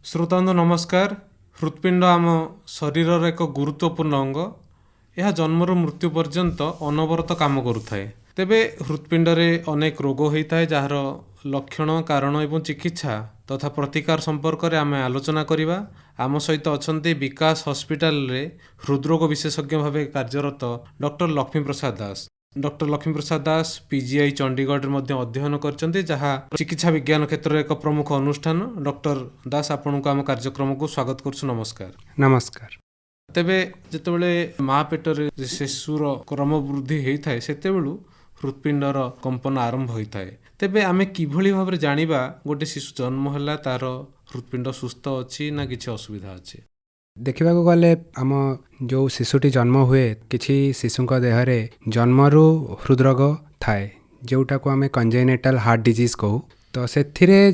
श्रोतांद नमस्कार। हृत्पिंड आम शरीर एक गुरुत्वपूर्ण अंग। यह जन्मर मृत्यु पर्यंत अनवरत काम करुए। तेबे हृत्पिंड अनेक रोग होता है जार लक्षण कारण एवं चिकित्सा तथा प्रतिकार संपर्क में आम आलोचना करवा। आम सहित अच्छा विकास हॉस्पिटल रे हृदरोग विशेषज्ञ भाव कार्यरत डॉक्टर लक्ष्मी प्रसाद दास। डॉक्टर लक्ष्मी प्रसाद दास पीजीआई चंडीगढ़ में अध्ययन करछन्ते, जहाँ चिकित्सा विज्ञान क्षेत्र में एक प्रमुख अनुष्ठान। डॉक्टर दास आपण को आम कार्यक्रम को स्वागत करछु। नमस्कार। नमस्कार। तेबे जेतेबेले माँ पेटर शिशुर क्रम वृद्धि होता है सेतेबेलू हृत्पिंडर कंपन आरंभ होता है। तेबे आमे किभली भाव में जानिबा गोटे शिशु जन्म होला तार हृत्पिंड सुस्थ अच्छी ना किसी असुविधा अच्छी? देखा गले आम जो शिशुटी जन्म हुए किसी शिशु देहरे जन्मरू हृदरोग थाए जोटा को आम कंजेनिटल हार्ट डिजीज कहू। तो से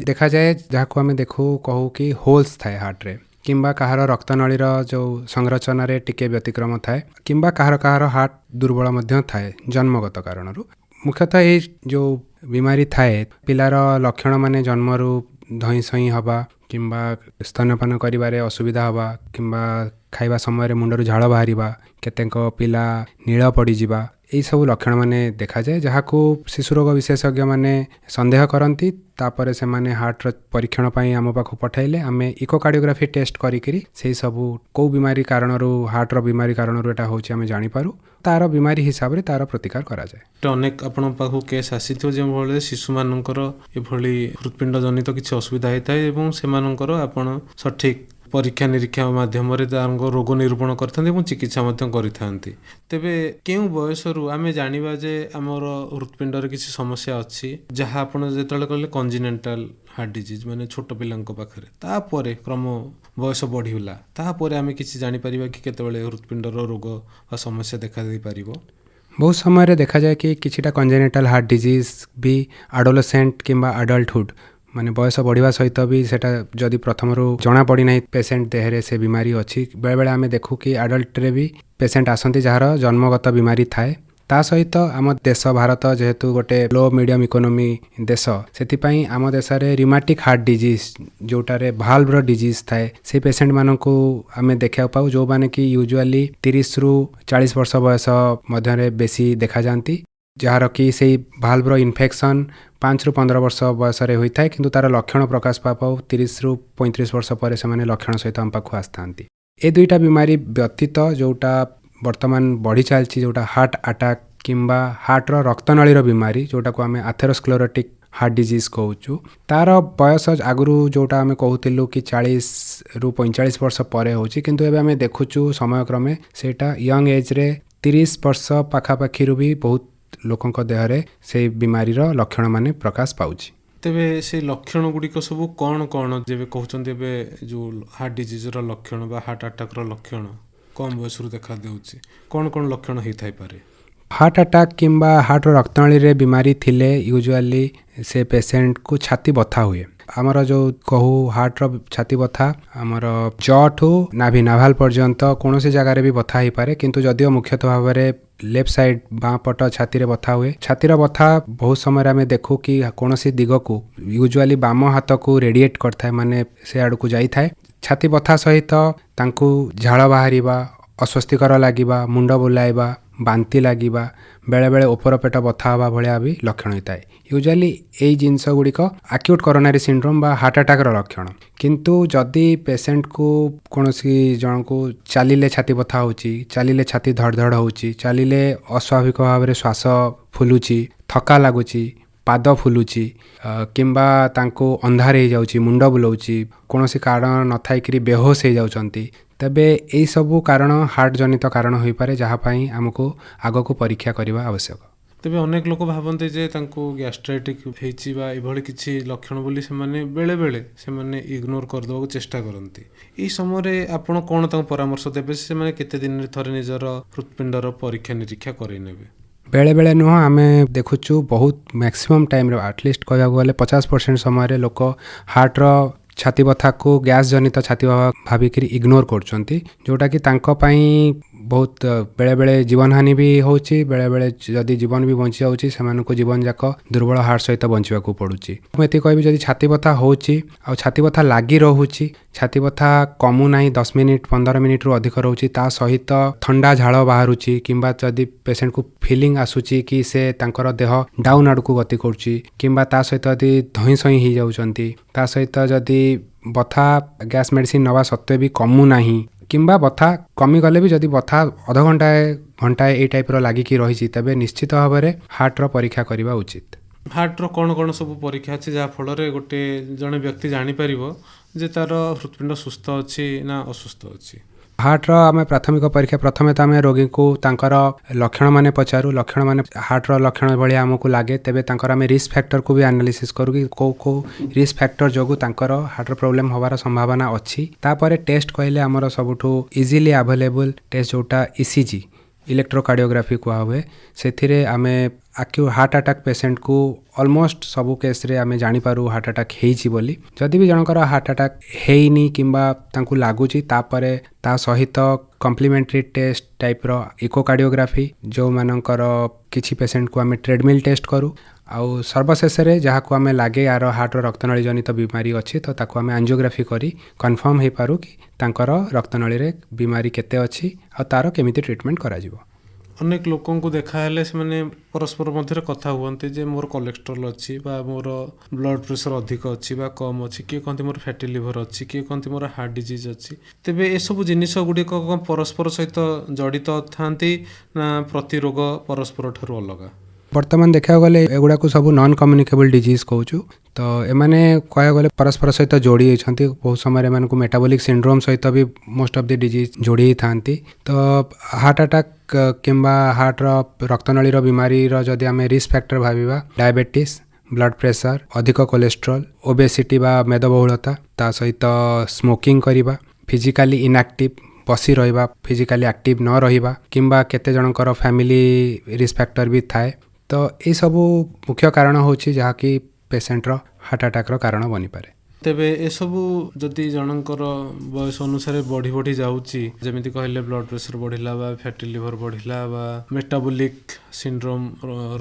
देखा जाए जहाँ को आम देखू कहू कि होल्स थाए हार्ट रे, किंबा कहार रक्तनलीर जो संरचना रे टिके व्यतिक्रम थाए, किंबा कहार हार्ट दुर्बल मध्य थाए जन्मगत कारणरू। मुख्यतः ये जो बीमारी थाए पिलार लक्षण माने जन्मरू धई सई हवा, किंबा स्तनपान करिबारे असुविधा हवा, किंबा खाइबा समय मुंडरू झाड़ बाहर, केतेक पिला नील पड़ी जावा, यही सब लक्षण माने देखा जाए जहाँ को शिशु रोग विशेषज्ञ माने संदेह करती। तापर से माने हार्ट परीक्षण पाई आम पाख पठाइले आम इकोकार्डियोग्राफी टेस्ट करी से सब कौ बीमारी कारणरू हार्ट बीमारी कारणरू एटा होची आम जानी पारू, तार बीमारी हिसाब रे तार प्रतिकार करा जाए। अनेक आपण पाखु केस आसीथो जे शिशु मानकर एभली हृत्पिंड जनित किसी असुविधा होता है एवं सेमानकर आपण सठिक परीक्षा निरीक्षा माध्यम रोग निरूपण करते चिकित्सा करते। तेबे केउ बयसरू आम जानिबा जे आमर हृत्पिंडर किसी समस्या अच्छी जहाँ आपड़ जो कहले कंजेनिटल हार्ट डिजीज माने छोट पिलांक पाखरे तापरे क्रम बयस बढ़ीला तापरे आम किसी जानीपर कि केतेबेले हृत्पिंडर रोग वा समस्या देखा दे पारिबो? बहुत समय देखा जाए कि किछिटा कंजेनिटल हार्ट डिजीज भी एडोलेसेंट किंबा एडल्टहुड माने बयस बढ़िया सहित भी सेटा जदि प्रथम जना पड़ी ना पेसेंट देहरे से बीमारी अच्छी। बेले बेले आम देखू कि एडल्ट रे भी पेसेंट आसती जार जन्मगत बीमारी थाए। ता सहित आम देश भारत जेहेतु गोटे लो मीडियम इकोनोमी देश, से आम देश रे रिमाटिक हार्ट डिजीज जोटारे भाल्व डिजीज थाए से पेसेंट मानकू आम देखा पाऊ, जो माने कि यूजुअली 30 ରୁ 40 वर्ष बयस मध्य बेसी देखा जाती, जार कि से भाल्वर इन्फेक्शन 5 ରୁ 15 वर्ष बयस होता है, किंतु तार लक्षण प्रकाश पाऊ 30 ରୁ 35 वर्ष पर से लक्षण सहित आम पाखु आसता। ए दुईटा बीमारी व्यतीत जोटा वर्तमान बढ़ी चलती जोटा हार्ट अटैक किंबा हार्टर रक्तनलीर बीमारी जोटा को आम एथेरोस्क्लेरोटिक हार्ट डिजीज कहूँ, तार बयस आगु जोटा आम कहूलु कि 40 ରୁ 45 वर्ष पर होची, किंतु एबे आम देखुचु समय क्रमे सेटा यंग एज रे 30 वर्ष पाखापाखी भी बहुत लोकंक देहरे से बीमारीर लक्षण माने प्रकाश पाउची। तेबे से लक्षण गुड़िक सब कौन कौन जेबे कहउछन्ते जो हार्ट डिजीज लक्षण बा हार्ट अटैक लक्षण कम बयस देखा देउची, कौन कौन लक्षण होई थाई पारे? हार्ट अटैक किंबा हार्ट रक्तनली रे बीमारी थिले यूजुअली से पेशेंट को छाती बथा हुए। आमर जो कहू हार्ट छाती बथा आमर जठू नाभि नाभाल पर्यंत कौन सी जगार भी बथा हो पारे, किंतु जदियो मुख्यतः भाव में लेफ्ट साइड बाँ पट छाती रे बथा हुए। छातीर बथा बहुत समय आम देखू कि कौन सी दिग को यूजुअली बाम हाथ को रेडिएट करता है, माने से आड़ को जाई थाए। छाती बथा सहित तांकू झाड़ बाहर, अस्वस्थिकर लगे, मुंड बुलाइबा, बांति लगे, बेले बेले ओपर पेट बथा हवा भाया भी लक्षण होता है। यूजुअली यही जिनस गुड़िक एक्यूट कोरोनरी सिंड्रोम बा हार्ट अटैक लक्षण। किंतु जदि पेशेंट को कौन जन को चलिले छाती बथा होची, चलिले छाती धड़ धड़ होची, चलिले अस्वाभाविक भाव में श्वास फुलुची, थका लगुची, पाद फुलुची, किंबा तांको अंधार हो जाउची, मुंड बुलाउची, कौन कारण न थाइकरी बेहोश हो जाउचंती, तेबे यही सबू कारण हार्ट जनित कारण हो पारे, जहाँ पाई आमको आग को परीक्षा करवा आवश्यक। तेबे अनेक लोक भावते जे तांको गैस्ट्राइटिक होइची बा एभली किछि लक्षण बोली से माने बेले बेले से माने इग्नोर कर दो चेष्टा करंती। ई समय रे आपण कोन तांको परामर्श देबे से माने केते दिन रे थरे निजर हृत्पिंडर परीक्षा निरीक्षा करै नेबे? बेले बेले नुह आम देखुचु बहुत मैक्सिमम टाइम रे एटलिस्ट कहया गले 50% समय लोक हार्टर छाती बथा को गैस जनित छाती भाविक इग्नोर करछंती, जोटा कि तांको पई ବହୁତ ବେଳେବେଳେ ଜୀବନହାନି ବି ହେଉଛି, ବେଳେବେଳେ ଯଦି ଜୀବନ ବି ବଞ୍ଚି ଯାଉଛି ସେମାନଙ୍କୁ ଜୀବନ ଯାକ ଦୁର୍ବଳ ହାର୍ଟ ସହିତ ବଞ୍ଚିବାକୁ ପଡ଼ୁଛି। ମୁଁ ଏତିକି କହିବି, ଯଦି ଛାତି ବଥା ହେଉଛି ଆଉ ଛାତି ବଥା ଲାଗି ରହୁଛି, ଛାତି ବଥା କମୁ ନାହିଁ, 10 ମିନିଟ୍ 15 ମିନିଟ୍ରୁ ଅଧିକ ରହୁଛି, ତା ସହିତ ଥଣ୍ଡା ଝାଳ ବାହାରୁଛି କିମ୍ବା ଯଦି ପେସେଣ୍ଟକୁ ଫିଲିଂ ଆସୁଛି କି ସେ ତାଙ୍କର ଦେହ ଡାଉନ୍ ଆଡ଼କୁ ଗତି କରୁଛି କିମ୍ବା ତା ସହିତ ଯଦି ଧଇଁ ସଇଁ ହେଇଯାଉଛନ୍ତି, ତା ସହିତ ଯଦି ବଥା ଗ୍ୟାସ୍ ମେଡ଼ିସିନ୍ ନେବା ସତ୍ତ୍ୱେ ବି କମୁ ନାହିଁ କିମ୍ବା ବଥା କମିଗଲେ ବି ଯଦି ବଥା ଘଣ୍ଟାଏ ଏଇ ଟାଇପ୍ର ଲାଗିକି ରହିଛି, ତେବେ ନିଶ୍ଚିତ ଭାବରେ ହାର୍ଟର ପରୀକ୍ଷା କରିବା ଉଚିତ। ହାର୍ଟର କ'ଣ କ'ଣ ସବୁ ପରୀକ୍ଷା ଅଛି ଯାହାଫଳରେ ଗୋଟେ ଜଣେ ବ୍ୟକ୍ତି ଜାଣିପାରିବ ଯେ ତାର ହୃତ୍ପିଣ୍ଡ ସୁସ୍ଥ ଅଛି ନା ଅସୁସ୍ଥ ଅଛି? ହାର୍ଟର ଆମେ ପ୍ରାଥମିକ ପରୀକ୍ଷା, ପ୍ରଥମେ ତ ଆମେ ରୋଗୀଙ୍କୁ ତାଙ୍କର ଲକ୍ଷଣମାନେ ପଚାରୁ, ଲକ୍ଷଣମାନେ ହାର୍ଟର ଲକ୍ଷଣ ଭଳିଆ ଆମକୁ ଲାଗେ, ତେବେ ତାଙ୍କର ଆମେ ରିସ୍କ ଫ୍ୟାକ୍ଟରକୁ ବି ଆନାଲିସିସ୍ କରୁ କି କେଉଁ ରିସ୍କ ଫ୍ୟାକ୍ଟର ଯୋଗୁଁ ତାଙ୍କର ହାର୍ଟର ପ୍ରୋବ୍ଲେମ୍ ହେବାର ସମ୍ଭାବନା ଅଛି। ତାପରେ ଟେଷ୍ଟ କହିଲେ ଆମର ସବୁଠୁ ଇଜିଲି ଆଭେଲେବୁଲ୍ ଟେଷ୍ଟ ଯେଉଁଟା ECG, ଇଲେକ୍ଟ୍ରୋକାର୍ଡ଼ିଓଗ୍ରାଫି କୁହାହୁଏ, ସେଥିରେ ଆମେ ହାର୍ଟ ଆଟାକ୍ ପେସେଣ୍ଟକୁ ଅଲମୋଷ୍ଟ ସବୁ କେସ୍ରେ ଆମେ ଜାଣିପାରୁ ହାର୍ଟ ଆଟାକ୍ ହେଇଛି ବୋଲି। ଯଦି ବି ଜଣଙ୍କର ହାର୍ଟ ଆଟାକ୍ ହେଇନି କିମ୍ବା ତାଙ୍କୁ ଲାଗୁଛି, ତାପରେ ତା ସହିତ କମ୍ପ୍ଲିମେଣ୍ଟାରୀ ଟେଷ୍ଟ ଟାଇପ୍ର ଇକୋକାର୍ଡ଼ିଓଗ୍ରାଫି, ଯେଉଁମାନଙ୍କର କିଛି ପେସେଣ୍ଟକୁ ଆମେ ଟ୍ରେଡମିଲ୍ ଟେଷ୍ଟ କରୁ, ଆଉ ସର୍ବଶେଷରେ ଯାହାକୁ ଆମେ ଲାଗେ ୟାର ହାର୍ଟର ରକ୍ତନଳୀ ଜନିତ ବିମାରୀ ଅଛି ତ ତାକୁ ଆମେ ଆଞ୍ଜିଓଗ୍ରାଫି କରି କନଫର୍ମ ହେଇପାରୁ କି ତାଙ୍କର ରକ୍ତନଳୀରେ ବିମାରୀ କେତେ ଅଛି ଆଉ ତାର କେମିତି ଟ୍ରିଟମେଣ୍ଟ କରାଯିବ। ଅନେକ ଲୋକଙ୍କୁ ଦେଖାହେଲେ ସେମାନେ ପରସ୍ପର ମଧ୍ୟରେ କଥା ହୁଅନ୍ତି ଯେ ମୋର କୋଲେଷ୍ଟ୍ରଲ୍ ଅଛି ବା ମୋର ବ୍ଲଡ଼ ପ୍ରେସର ଅଧିକ ଅଛି ବା କମ୍ ଅଛି, କିଏ କହନ୍ତି ମୋର ଫ୍ୟାଟି ଲିଭର ଅଛି, କିଏ କହନ୍ତି ମୋର ହାର୍ଟ ଡିଜିଜ୍ ଅଛି। ତେବେ ଏସବୁ ଜିନିଷ ଗୁଡ଼ିକ କ'ଣ ପରସ୍ପର ସହିତ ଜଡ଼ିତ ଥାନ୍ତି ନା ପ୍ରତି ରୋଗ ପରସ୍ପର ଠାରୁ ଅଲଗା? ବର୍ତ୍ତମାନ ଦେଖିବାକୁ ଗଲେ ଏଗୁଡ଼ାକୁ ସବୁ ନନ୍ କମ୍ୟୁନିକେବଲ୍ ଡିଜିଜ୍ କହୁଛୁ, ତ ଏମାନେ କହିବାକୁ ଗଲେ ପରସ୍ପର ସହିତ ଯୋଡ଼ି ହେଇଛନ୍ତି। ବହୁତ ସମୟରେ ଏମାନଙ୍କୁ ମେଟାବୋଲିକ୍ ସିଣ୍ଡ୍ରୋମ୍ ସହିତ ବି ମୋଷ୍ଟ ଅଫ୍ ଦି ଡିଜିଜ୍ ଯୋଡ଼ି ହେଇଥାନ୍ତି। ତ ହାର୍ଟ ଆଟାକ୍ କିମ୍ବା ହାର୍ଟର ରକ୍ତନଳୀର ବିମାରୀର ଯଦି ଆମେ ରିସ୍କ ଫ୍ୟାକ୍ଟର ଭାବିବା, ଡାଇବେଟିସ୍, ବ୍ଲଡ଼ ପ୍ରେସର, ଅଧିକ କୋଲେଷ୍ଟ୍ରଲ୍, ଓବେସିଟି ବା ମେଦବହୁଳତା, ତା ସହିତ ସ୍ମୋକିଂ କରିବା, ଫିଜିକାଲି ଇନ୍ଆକ୍ଟିଭ୍ ବସି ରହିବା, ଫିଜିକାଲି ଆକ୍ଟିଭ୍ ନ ରହିବା, କିମ୍ବା କେତେ ଜଣଙ୍କର ଫ୍ୟାମିଲି ରିସ୍କ ଫ୍ୟାକ୍ଟର ବି ଥାଏ। ତ ଏସବୁ ମୁଖ୍ୟ କାରଣ ହେଉଛି ଯାହାକି ପେସେଣ୍ଟର ହାର୍ଟ ଆଟାକ୍ର କାରଣ ବନିପାରେ। ତେବେ ଏସବୁ ଯଦି ଜଣଙ୍କର ବୟସ ଅନୁସାରେ ବଢ଼ି ବଢ଼ି ଯାଉଛି, ଯେମିତି କହିଲେ ବ୍ଲଡ଼ ପ୍ରେସର ବଢ଼ିଲା ବା ଫ୍ୟାଟି ଲିଭର ବଢ଼ିଲା ବା ମେଟାବୋଲିକ୍ ସିଣ୍ଡ୍ରୋମ୍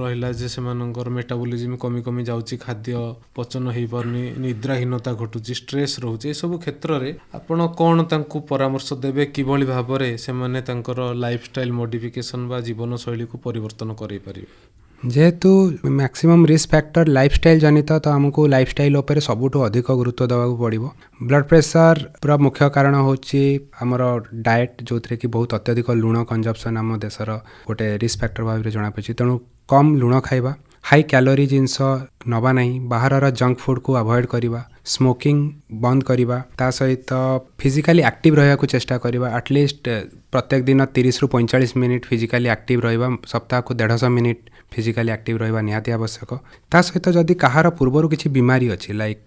ରହିଲା, ଯେ ସେମାନଙ୍କର ମେଟାବୋଲିଜିମ୍ କମି କମି ଯାଉଛି, ଖାଦ୍ୟ ପଚନ ହେଇପାରୁନି, ନିଦ୍ରାହୀନତା ଘଟୁଛି, ଷ୍ଟ୍ରେସ୍ ରହୁଛି, ଏସବୁ କ୍ଷେତ୍ରରେ ଆପଣ କ'ଣ ତାଙ୍କୁ ପରାମର୍ଶ ଦେବେ କିଭଳି ଭାବରେ ସେମାନେ ତାଙ୍କର ଲାଇଫଷ୍ଟାଇଲ୍ ମଡ଼ିଫିକେସନ୍ ବା ଜୀବନଶୈଳୀକୁ ପରିବର୍ତ୍ତନ କରାଇପାରିବେ? ଯେହେତୁ ମ୍ୟାକ୍ସିମମ୍ ରିସ୍କ ଫ୍ୟାକ୍ଟର ଲାଇଫଷ୍ଟାଇଲ୍ ଜନିତ, ତ ଆମକୁ ଲାଇଫଷ୍ଟାଇଲ୍ ଉପରେ ସବୁଠୁ ଅଧିକ ଗୁରୁତ୍ୱ ଦେବାକୁ ପଡ଼ିବ। ବ୍ଲଡ଼ ପ୍ରେସରର ମୁଖ୍ୟ କାରଣ ହେଉଛି ଆମର ଡାଏଟ୍, ଯେଉଁଥିରେ କି ବହୁତ ଅତ୍ୟଧିକ ଲୁଣ କନଜମ୍ପସନ୍ ଆମ ଦେଶର ଗୋଟେ ରିସ୍କ ଫ୍ୟାକ୍ଟର ଭାବରେ ଜଣାପଡ଼ିଛି। ତେଣୁ କମ୍ ଲୁଣ ଖାଇବା, ହାଇ କ୍ୟାଲୋରି ଜିନିଷ ନେବା ନାହିଁ, ବାହାରର ଜଙ୍କ ଫୁଡ଼କୁ ଆଭଏଡ଼ କରିବା, ସ୍ମୋକିଂ ବନ୍ଦ କରିବା, ତା ସହିତ ଫିଜିକାଲି ଆକ୍ଟିଭ୍ ରହିବାକୁ ଚେଷ୍ଟା କରିବା। ଆଟଲିଷ୍ଟ ପ୍ରତ୍ୟେକ ଦିନ 30ରୁ 45 ମିନିଟ୍ ଫିଜିକାଲି ଆକ୍ଟିଭ୍ ରହିବା, ସପ୍ତାହକୁ 150 ମିନିଟ୍ ଫିଜିକାଲି ଆକ୍ଟିଭ୍ ରହିବା ନିହାତି ଆବଶ୍ୟକ। ତା ସହିତ ଯଦି କାହାର ପୂର୍ବରୁ କିଛି ବିମାରୀ ଅଛି, ଲାଇକ୍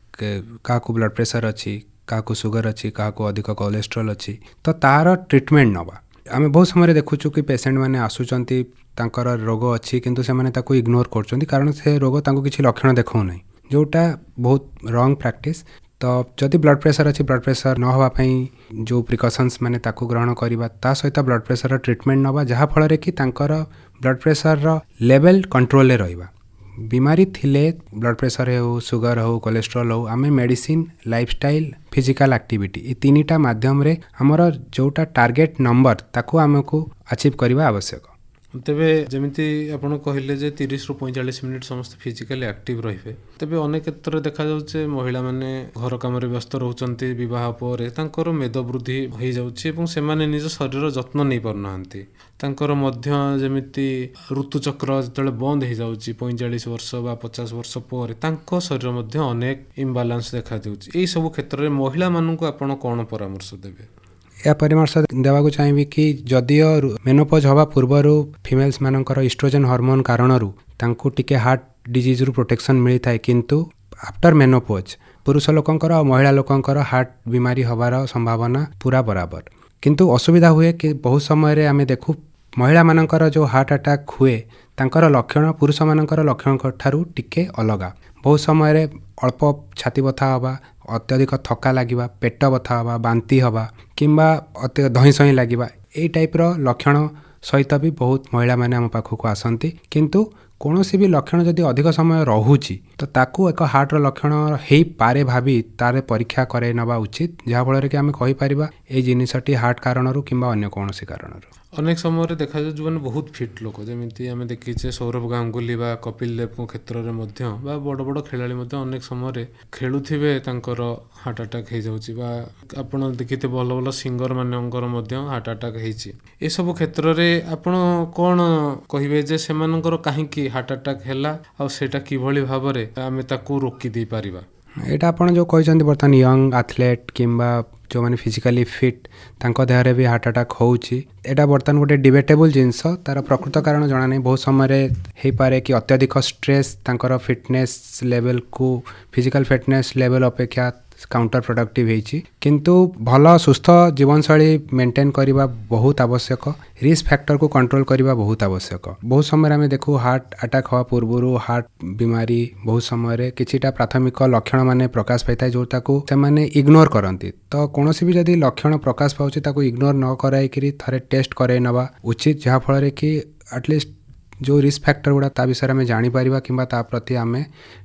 କାହାକୁ ବ୍ଲଡ଼ ପ୍ରେସର ଅଛି, କାହାକୁ ସୁଗର ଅଛି, କାହାକୁ ଅଧିକ କୋଲେଷ୍ଟ୍ରଲ୍ ଅଛି, ତ ତା'ର ଟ୍ରିଟମେଣ୍ଟ ନେବା। ଆମେ ବହୁତ ସମୟରେ ଦେଖୁଛୁ କି ପେସେଣ୍ଟମାନେ ଆସୁଛନ୍ତି, ତାଙ୍କର ରୋଗ ଅଛି କିନ୍ତୁ ସେମାନେ ତାକୁ ଇଗ୍ନୋର କରୁଛନ୍ତି କାରଣ ସେ ରୋଗ ତାଙ୍କୁ କିଛି ଲକ୍ଷଣ ଦେଖାଉନାହିଁ, ଯେଉଁଟା ବହୁତ ରଙ୍ଗ ପ୍ରାକ୍ଟିସ୍। ତ ଯଦି ବ୍ଲଡ଼ ପ୍ରେସର ଅଛି, ବ୍ଲଡ଼ ପ୍ରେସର ନ ହେବା ପାଇଁ ଯେଉଁ ପ୍ରିକସନ୍ସ ମାନେ ତାକୁ ଗ୍ରହଣ କରିବା, ତା ସହିତ ବ୍ଲଡ଼ ପ୍ରେସରର ଟ୍ରିଟମେଣ୍ଟ ନେବା, ଯାହାଫଳରେ କି ତାଙ୍କର ବ୍ଲଡ଼ ପ୍ରେସରର ଲେଭେଲ୍ କଣ୍ଟ୍ରୋଲରେ ରହିବା। ବିମାରୀ ଥିଲେ ବ୍ଲଡ଼ ପ୍ରେସର ହେଉ, ସୁଗର ହେଉ, କୋଲେଷ୍ଟ୍ରଲ୍ ହେଉ, ଆମେ ମେଡ଼ିସିନ୍, ଲାଇଫଷ୍ଟାଇଲ୍, ଫିଜିକାଲ୍ ଆକ୍ଟିଭିଟି, ଏ ତିନିଟା ମାଧ୍ୟମରେ ଆମର ଯେଉଁଟା ଟାର୍ଗେଟ୍ ନମ୍ବର ତାକୁ ଆମକୁ ଆଚିଭ୍ କରିବା ଆବଶ୍ୟକ। ତେବେ ଯେମିତି ଆପଣ କହିଲେ ଯେ 30ରୁ 45 ମିନିଟ୍ ସମସ୍ତେ ଫିଜିକାଲି ଆକ୍ଟିଭ୍ ରହିବେ, ତେବେ ଅନେକ କ୍ଷେତ୍ରରେ ଦେଖାଯାଉଛି ମହିଳାମାନେ ଘର କାମରେ ବ୍ୟସ୍ତ ରହୁଛନ୍ତି, ବିବାହ ପରେ ତାଙ୍କର ମେଦ ବୃଦ୍ଧି ହୋଇଯାଉଛି ଏବଂ ସେମାନେ ନିଜ ଶରୀରର ଯତ୍ନ ନେଇପାରୁନାହାନ୍ତି। ତାଙ୍କର ମଧ୍ୟ ଯେମିତି ଋତୁଚକ୍ର ଯେତେବେଳେ ବନ୍ଦ ହେଇଯାଉଛି 45 ବର୍ଷ ବା 50 ବର୍ଷ ପରେ, ତାଙ୍କ ଶରୀର ମଧ୍ୟ ଅନେକ ଇମ୍ବାଲାନ୍ସ ଦେଖାଦେଉଛି। ଏହିସବୁ କ୍ଷେତ୍ରରେ ମହିଳାମାନଙ୍କୁ ଆପଣ କ'ଣ ପରାମର୍ଶ ଦେବେ? ଏହା ପରାମର୍ଶ ଦେବାକୁ ଚାହିଁବି କି ଯଦିଓ ମେନୋପଜ୍ ହେବା ପୂର୍ବରୁ ଫିମେଲ୍ସ ମାନଙ୍କର ଇଷ୍ଟ୍ରୋଜେନ୍ ହର୍ମୋନ୍ କାରଣରୁ ତାଙ୍କୁ ଟିକେ ହାର୍ଟ ଡିଜିଜ୍ରୁ ପ୍ରୋଟେକ୍ସନ୍ ମିଳିଥାଏ, କିନ୍ତୁ ଆଫ୍ଟର ମେନୋପଜ୍ ପୁରୁଷ ଲୋକଙ୍କର ଆଉ ମହିଳା ଲୋକଙ୍କର ହାର୍ଟ ବିମାରୀ ହେବାର ସମ୍ଭାବନା ପୁରା ବରାବର। କିନ୍ତୁ ଅସୁବିଧା ହୁଏ କି ବହୁତ ସମୟରେ ଆମେ ଦେଖୁ ମହିଳାମାନଙ୍କର ଯେଉଁ ହାର୍ଟ ଆଟାକ୍ ହୁଏ ତାଙ୍କର ଲକ୍ଷଣ ପୁରୁଷମାନଙ୍କର ଲକ୍ଷଣ ଠାରୁ ଟିକେ ଅଲଗା। ବହୁତ ସମୟରେ ଅଳ୍ପ ଛାତି ବଥା ହେବା, ଅତ୍ୟଧିକ ଥକା ଲାଗିବା, ପେଟ ବଥା ହେବା, ବାନ୍ତି ହେବା କିମ୍ବା ଧଇଁ ସଇଁ ଲାଗିବା, ଏଇ ଟାଇପ୍ର ଲକ୍ଷଣ ସହିତ ବି ବହୁତ ମହିଳାମାନେ ଆମ ପାଖକୁ ଆସନ୍ତି। କିନ୍ତୁ କୌଣସି ବି ଲକ୍ଷଣ ଯଦି ଅଧିକ ସମୟ ରହୁଛି ତ ତାକୁ ଏକ ହାର୍ଟର ଲକ୍ଷଣ ହେଇପାରେ ଭାବି ତାର ପରୀକ୍ଷା କରାଇ ନେବା ଉଚିତ, ଯାହାଫଳରେ କି ଆମେ କହିପାରିବା ଏଇ ଜିନିଷଟି ହାର୍ଟ କାରଣରୁ କିମ୍ବା ଅନ୍ୟ କୌଣସି କାରଣରୁ। ଅନେକ ସମୟରେ ଦେଖାଯାଉ ଯେଉଁମାନେ ବହୁତ ଫିଟ୍ ଲୋକ, ଯେମିତି ଆମେ ଦେଖିଛେ ସୌରଭ ଗାଙ୍ଗୁଲି ବା କପିଲ ଦେବଙ୍କ କ୍ଷେତ୍ରରେ ମଧ୍ୟ ବା ବଡ଼ ବଡ଼ ଖେଳାଳି ମଧ୍ୟ ଅନେକ ସମୟରେ ଖେଳୁଥିବେ ତାଙ୍କର ହାର୍ଟ ଆଟାକ୍ ହେଇଯାଉଛି, ବା ଆପଣ ଦେଖିଥିବେ ଭଲ ଭଲ ସିଙ୍ଗର ମାନଙ୍କର ମଧ୍ୟ ହାର୍ଟ ଆଟାକ୍ ହେଇଛି। ଏସବୁ କ୍ଷେତ୍ରରେ ଆପଣ କ'ଣ କହିବେ ଯେ ସେମାନଙ୍କର କାହିଁକି ହାର୍ଟ ଆଟାକ୍ ହେଲା ଆଉ ସେଇଟା କିଭଳି ଭାବରେ ଆମେ ତାକୁ ରୋକି ଦେଇପାରିବା? ଏଇଟା ଆପଣ ଯେଉଁ କହିଛନ୍ତି ବର୍ତ୍ତମାନ ୟଙ୍ଗ ଆଥଲେଟ୍ କିମ୍ବା ଯେଉଁମାନେ ଫିଜିକାଲି ଫିଟ୍ ତାଙ୍କ ଦେହରେ ବି ହାର୍ଟ ଆଟାକ୍ ହେଉଛି, ଏଇଟା ବର୍ତ୍ତମାନ ଗୋଟେ ଡିବେଟେବୁଲ୍ ଜିନିଷ। ତା'ର ପ୍ରକୃତ କାରଣ ଜଣା ନାହିଁ। ବହୁତ ସମୟରେ ହେଇପାରେ କି ଅତ୍ୟଧିକ ଷ୍ଟ୍ରେସ୍ ତାଙ୍କର ଫିଟନେସ୍ ଲେଭେଲକୁ, ଫିଜିକାଲ୍ ଫିଟନେସ୍ ଲେଭେଲ୍ ଅପେକ୍ଷା କାଉଣ୍ଟର ପ୍ରଡକ୍ଟିଭ୍ ହେଇଛି। କିନ୍ତୁ ଭଲ ସୁସ୍ଥ ଜୀବନଶୈଳୀ ମେଣ୍ଟେନ୍ କରିବା ବହୁତ ଆବଶ୍ୟକ। ରିସ୍କ ଫ୍ୟାକ୍ଟରକୁ କଣ୍ଟ୍ରୋଲ୍ କରିବା ବହୁତ ଆବଶ୍ୟକ। ବହୁତ ସମୟରେ ଆମେ ଦେଖୁ ହାର୍ଟ ଆଟାକ୍ ହେବା ପୂର୍ବରୁ ହାର୍ଟ ବିମାରୀ ବହୁତ ସମୟରେ କିଛିଟା ପ୍ରାଥମିକ ଲକ୍ଷଣ ମାନେ ପ୍ରକାଶ ପାଇଥାଏ, ଯେଉଁଟାକୁ ସେମାନେ ଇଗ୍ନୋର କରନ୍ତି। ତ କୌଣସି ବି ଯଦି ଲକ୍ଷଣ ପ୍ରକାଶ ପାଉଛି ତାକୁ ଇଗ୍ନୋର ନ କରାଇକିରି ଥରେ ଟେଷ୍ଟ କରାଇ ନେବା ଉଚିତ, ଯାହାଫଳରେ କି ଆଟଲିଷ୍ଟ ଯେଉଁ ରିସ୍କ ଫ୍ୟାକ୍ଟର ଗୁଡ଼ା ତା ବିଷୟରେ ଆମେ ଜାଣିପାରିବା କିମ୍ବା ତା ପ୍ରତି ଆମେ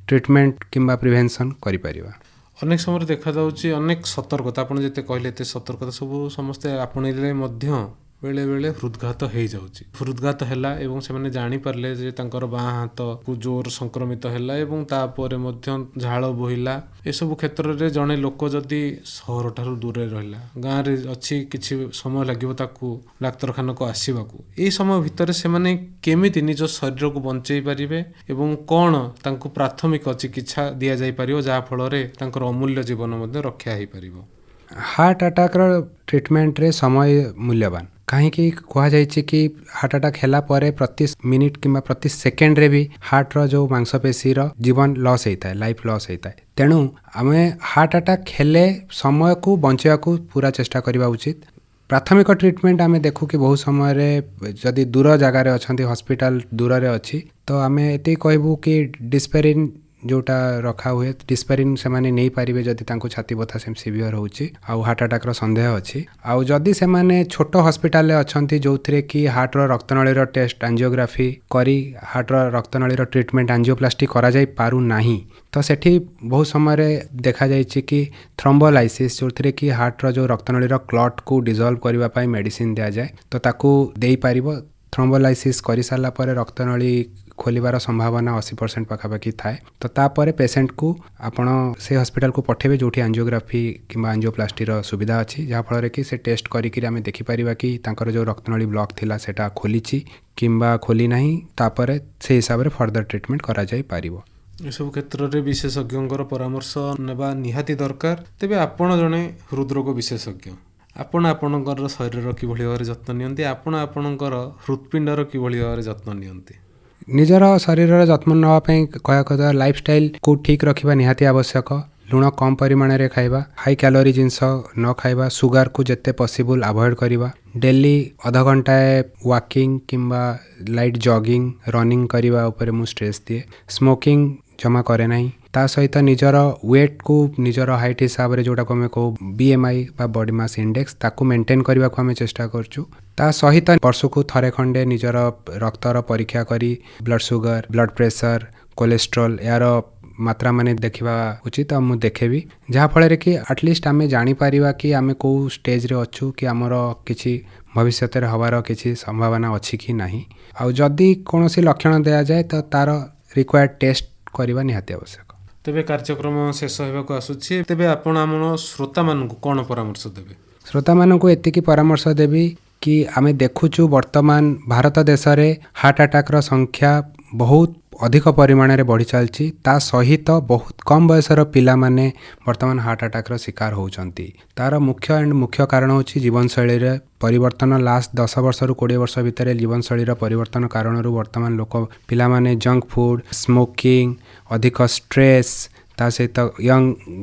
ଟ୍ରିଟମେଣ୍ଟ କିମ୍ବା ପ୍ରିଭେନ୍ସନ୍ କରିପାରିବା। ଅନେକ ସମୟରେ ଦେଖାଯାଉଛି ଅନେକ ସତର୍କତା, ଆପଣ ଯେତେ କହିଲେ ଏତେ ସତର୍କତା ସବୁ ସମସ୍ତେ ଆପଣେଇଲେ ମଧ୍ୟ ବେଳେ ବେଳେ ହୃଦଘାତ ହେଇଯାଉଛି। ହୃଦଘାତ ହେଲା ଏବଂ ସେମାନେ ଜାଣିପାରିଲେ ଯେ ତାଙ୍କର ବାଁ ହାତକୁ ଜୋର ସଂକ୍ରମିତ ହେଲା ଏବଂ ତାପରେ ମଧ୍ୟ ଝାଳ ବୋହିଲା। ଏସବୁ କ୍ଷେତ୍ରରେ ଜଣେ ଲୋକ ଯଦି ସହରଠାରୁ ଦୂରରେ ରହିଲା, ଗାଁରେ ଅଛି, କିଛି ସମୟ ଲାଗିବ ତାକୁ ଡାକ୍ତରଖାନାକୁ ଆସିବାକୁ, ଏଇ ସମୟ ଭିତରେ ସେମାନେ କେମିତି ନିଜ ଶରୀରକୁ ବଞ୍ଚେଇ ପାରିବେ ଏବଂ କ'ଣ ତାଙ୍କୁ ପ୍ରାଥମିକ ଚିକିତ୍ସା ଦିଆଯାଇପାରିବ ଯାହାଫଳରେ ତାଙ୍କର ଅମୂଲ୍ୟ ଜୀବନ ମଧ୍ୟ ରକ୍ଷା ହେଇପାରିବ? ହାର୍ଟ ଆଟାକ୍ର ଟ୍ରିଟମେଣ୍ଟରେ ସମୟ ମୂଲ୍ୟବାନ। କାହିଁକି କୁହାଯାଇଛି କି ହାର୍ଟ ଆଟାକ୍ ହେଲା ପରେ ପ୍ରତି ମିନିଟ୍ କିମ୍ବା ପ୍ରତି ସେକେଣ୍ଡରେ ବି ହାର୍ଟର ଯେଉଁ ମାଂସପେଶୀର ଜୀବନ ଲସ୍ ହେଇଥାଏ, ଲାଇଫ୍ ଲସ୍ ହେଇଥାଏ। ତେଣୁ ଆମେ ହାର୍ଟ ଆଟାକ୍ ହେଲେ ସମୟକୁ ବଞ୍ଚାଇବାକୁ ପୁରା ଚେଷ୍ଟା କରିବା ଉଚିତ। ପ୍ରାଥମିକ ଟ୍ରିଟମେଣ୍ଟ ଆମେ ଦେଖୁ କି ବହୁତ ସମୟରେ ଯଦି ଦୂର ଜାଗାରେ ଅଛନ୍ତି, ହସ୍ପିଟାଲ ଦୂରରେ ଅଛି, ତ ଆମେ ଏତିକି କହିବୁ କି ଡିସ୍ପେରିନ୍ ଯେଉଁଟା ରଖା ହୁଏ, ଡିସ୍ପେରିନ୍ ସେମାନେ ନେଇପାରିବେ ଯଦି ତାଙ୍କୁ ଛାତି ବଥା ସିଭିୟର ହେଉଛି ଆଉ ହାର୍ଟ ଆଟାକ୍ର ସନ୍ଦେହ ଅଛି। ଆଉ ଯଦି ସେମାନେ ଛୋଟ ହସ୍ପିଟାଲରେ ଅଛନ୍ତି ଯେଉଁଥିରେ କି ହାର୍ଟର ରକ୍ତନଳୀର ଟେଷ୍ଟ ଆଞ୍ଜିଓଗ୍ରାଫି କରି ହାର୍ଟର ରକ୍ତନଳୀର ଟ୍ରିଟମେଣ୍ଟ ଆଞ୍ଜିଓପ୍ଲାଷ୍ଟି କରାଯାଇ ପାରୁନାହିଁ, ତ ସେଠି ବହୁତ ସମୟରେ ଦେଖାଯାଇଛି କି ଥ୍ରମ୍ବୋଲାଇସିସ୍, ଯେଉଁଥିରେ କି ହାର୍ଟର ଯେଉଁ ରକ୍ତନଳୀର କ୍ଲଟ୍କୁ ଡିଜଲ୍ଭ କରିବା ପାଇଁ ମେଡ଼ିସିନ୍ ଦିଆଯାଏ, ତ ତାକୁ ଦେଇପାରିବ। ଥ୍ରମ୍ବୋଲାଇସିସ୍ କରିସାରିଲା ପରେ ରକ୍ତନଳୀ ଖୋଲିବାର ସମ୍ଭାବନା 80% ପାଖାପାଖି ଥାଏ। ତ ତାପରେ ପେସେଣ୍ଟକୁ ଆପଣ ସେ ହସ୍ପିଟାଲକୁ ପଠାଇବେ ଯେଉଁଠି ଆଞ୍ଜିଓଗ୍ରାଫି କିମ୍ବା ଆଞ୍ଜିଓପ୍ଲାଷ୍ଟିର ସୁବିଧା ଅଛି, ଯାହାଫଳରେ କି ସେ ଟେଷ୍ଟ କରିକିରି ଆମେ ଦେଖିପାରିବା କି ତାଙ୍କର ଯେଉଁ ରକ୍ତନଳୀ ବ୍ଲକ୍ ଥିଲା ସେଇଟା ଖୋଲିଛି କିମ୍ବା ଖୋଲି ନାହିଁ। ତାପରେ ସେହି ହିସାବରେ ଫର୍ଦର ଟ୍ରିଟମେଣ୍ଟ କରାଯାଇପାରିବ। ଏସବୁ କ୍ଷେତ୍ରରେ ବିଶେଷଜ୍ଞଙ୍କର ପରାମର୍ଶ ନେବା ନିହାତି ଦରକାର। ତେବେ ଆପଣ ଜଣେ ହୃଦରୋଗ ବିଶେଷଜ୍ଞ, ଆପଣ ଆପଣଙ୍କର ଶରୀରର କିଭଳି ଭାବରେ ଯତ୍ନ ନିଅନ୍ତି? ଆପଣ ଆପଣଙ୍କର ହୃତ୍ପିଣ୍ଡର କିଭଳି ଭାବରେ ଯତ୍ନ ନିଅନ୍ତି? ନିଜର ଶରୀରର ଯତ୍ନ ନେବା ପାଇଁ କହିବାକୁ କଥା ଲାଇଫଷ୍ଟାଇଲକୁ ଠିକ୍ ରଖିବା ନିହାତି ଆବଶ୍ୟକ। ଲୁଣ କମ୍ ପରିମାଣରେ ଖାଇବା, ହାଇ କ୍ୟାଲୋରି ଜିନିଷ ନ ଖାଇବା, ସୁଗାରକୁ ଯେତେ ପସିବୁଲ୍ ଆଭଏଡ଼ କରିବା, ଡେଲି ଅଧଘଣ୍ଟାଏ ୱାକିଂ କିମ୍ବା ଲାଇଟ୍ ଜଗିଂ, ରନିଂ କରିବା ଉପରେ ମୁଁ ଷ୍ଟ୍ରେସ୍ ଦିଏ। ସ୍ମୋକିଂ ଜମା କରେ ନାହିଁ। ତା ସହିତ ନିଜର ୱେଟ୍କୁ ନିଜର ହାଇଟ୍ ହିସାବରେ ଯେଉଁଟାକୁ ଆମେ କହୁ BMI ବା ବଡି ମାସ୍ ଇଣ୍ଡେକ୍ସ, ତାକୁ ମେଣ୍ଟେନ୍ କରିବାକୁ ଆମେ ଚେଷ୍ଟା କରୁଛୁ। ତା ସହିତ ବର୍ଷକୁ ଥରେ ଖଣ୍ଡେ ନିଜର ରକ୍ତର ପରୀକ୍ଷା କରି blood sugar, blood pressure, cholesterol ଏହାର ମାତ୍ରା ମାନେ ଦେଖିବା ଉଚିତ। ଆଉ ମୁଁ ଦେଖେବି, ଯାହାଫଳରେ କି ଆଟଲିଷ୍ଟ ଆମେ ଜାଣିପାରିବା କି ଆମେ କେଉଁ ଷ୍ଟେଜ୍ରେ ଅଛୁ, କି ଆମର କିଛି ଭବିଷ୍ୟତରେ ହେବାର କିଛି ସମ୍ଭାବନା ଅଛି କି ନାହିଁ। ଆଉ ଯଦି କୌଣସି ଲକ୍ଷଣ ଦିଆଯାଏ ତ ତା'ର ରିକ୍ୱାର୍ଡ ଟେଷ୍ଟ କରିବା ନିହାତି ଆବଶ୍ୟକ। ତେବେ କାର୍ଯ୍ୟକ୍ରମ ଶେଷ ହେବାକୁ ଆସୁଛି। ତେବେ ଆପଣ ଆମର ଶ୍ରୋତାମାନଙ୍କୁ କ'ଣ ପରାମର୍ଶ ଦେବେ? ଶ୍ରୋତାମାନଙ୍କୁ ଏତିକି ପରାମର୍ଶ ଦେବି କି ଆମେ ଦେଖୁଛୁ ବର୍ତ୍ତମାନ ଭାରତ ଦେଶରେ ହାର୍ଟ ଆଟାକ୍ର ସଂଖ୍ୟା ବହୁତ ଅଧିକ ପରିମାଣରେ ବଢ଼ି ଚାଲିଛି। ତା ସହିତ ବହୁତ କମ୍ ବୟସର ପିଲାମାନେ ବର୍ତ୍ତମାନ ହାର୍ଟ ଆଟାକ୍ର ଶିକାର ହେଉଛନ୍ତି। ତା'ର ମୁଖ୍ୟ କାରଣ ହେଉଛି ଜୀବନଶୈଳୀରେ ପରିବର୍ତ୍ତନ। ଲାଷ୍ଟ 10 ବର୍ଷରୁ 20 ବର୍ଷ ଭିତରେ ଜୀବନଶୈଳୀର ପରିବର୍ତ୍ତନ କାରଣରୁ ବର୍ତ୍ତମାନ ପିଲାମାନେ ଜଙ୍କ ଫୁଡ଼, ସ୍ମୋକିଂ, ଅଧିକ ଷ୍ଟ୍ରେସ୍, ତା ସହିତ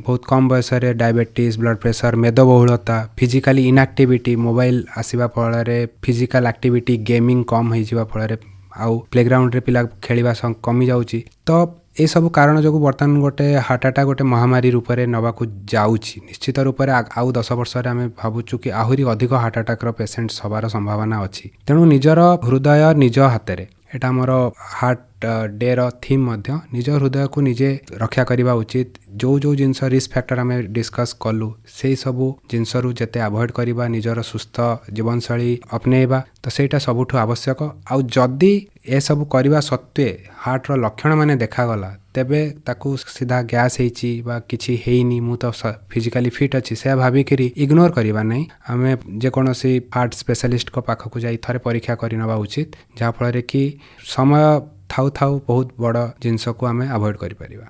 ବହୁତ କମ୍ ବୟସରେ ଡାଇବେଟିସ୍, ବ୍ଲଡ଼ ପ୍ରେସର, ମେଦବହୁଳତା, ଫିଜିକାଲି ଇନ୍ଆକ୍ଟିଭିଟି, ମୋବାଇଲ ଆସିବା ଫଳରେ ଫିଜିକାଲ ଆକ୍ଟିଭିଟି, ଗେମିଂ କମ୍ ହେଇଯିବା ଫଳରେ ଆଉ ପ୍ଲେଗ୍ରାଉଣ୍ଡରେ ପିଲା ଖେଳିବା କମିଯାଉଛି। ତ ए सब कारण जो बर्तमान गोटे हार्ट अटैक गोटे महामारी रूप में नवाक जाऊँगी निश्चित रूप से आउ 10 वर्ष आम भावुँ कि आहरी अधिक हार्ट अटैक पेसेंट्स हबार संभावना अच्छी तेणु निजर हृदय निज हाथ में एटा मोर हार्ट डे रो थीम मध्य निज हृदय को निजे रक्षा करने उचित जो जो जिनस रिस्क फैक्टर आम डिस्कस कलु से सबू जिनस जिते अवॉइड करवा निजर सुस्थ जीवनशैली अपनेबा तो सेटा सबुठु आवश्यक आउ जदि ए सब करने सत्वे हार्ट रो लक्षण माने देखागला तेबे ताकू सीधा गैस होइची बा किछि हेइनी मु तो फिजिकली फिट अच्छी से भाविकी इग्नोर करवा नहीं आम जेकोसी हार्ट स्पेशलिस्ट को पाखक जाई थरे परीक्षा करवा उचित जहाँफल कि समय थाउ थाउ बहुत बड़ जिनस को आम अवॉइड करिपरिबा।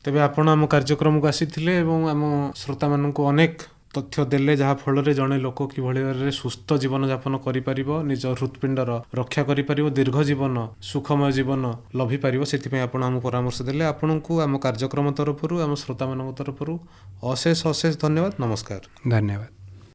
तेबे आपण आम कार्यक्रम को आसीथिले एवं आम श्रोता माननकु अनेक तथ्य देले जहाँ फल जड़े लोक कि सुस्थ जीवन यापन कर निज हृत्पिंडर रक्षा कर दीर्घ जीवन सुखमय जीवन लभि पार से आपन परामर्श देले आपन को आम कार्यक्रम तरफ आम श्रोता मान तरफ अशेष अशेष धन्यवाद। नमस्कार। धन्यवाद।